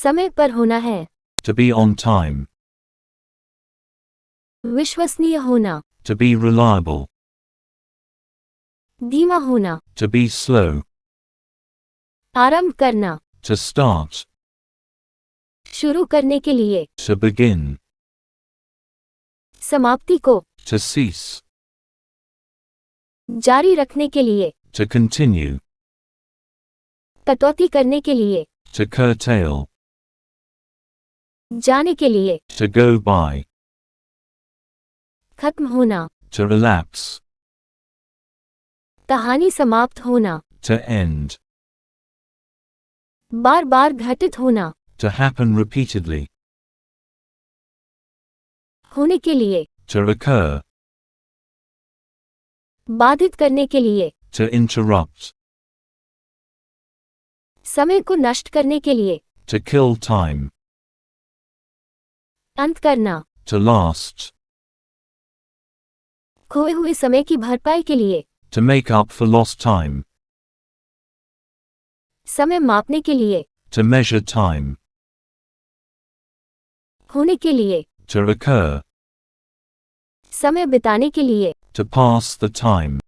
समय पर होना है। To be on time. विश्वसनीय होना। To be reliable. धीमा होना। To be slow. आरंभ करना। To start. शुरू करने के लिए। To begin. समाप्ति को। To cease. जारी रखने के लिए। To continue. कटौती करने के लिए। To curtail. जाने के लिए। To go by. खत्म होना। To relapse. कहानी समाप्त होना। To end. बार बार घटित होना। To happen repeatedly. होने के लिए। To recur. बाधित करने के लिए। To interrupt. समय को नष्ट करने के लिए। To kill time. अंत करना। To last. खोए हुए समय की भरपाई के लिए। To make up for lost time. समय मापने के लिए। To measure time. होने के लिए। To recur. समय बिताने के लिए। To pass the time.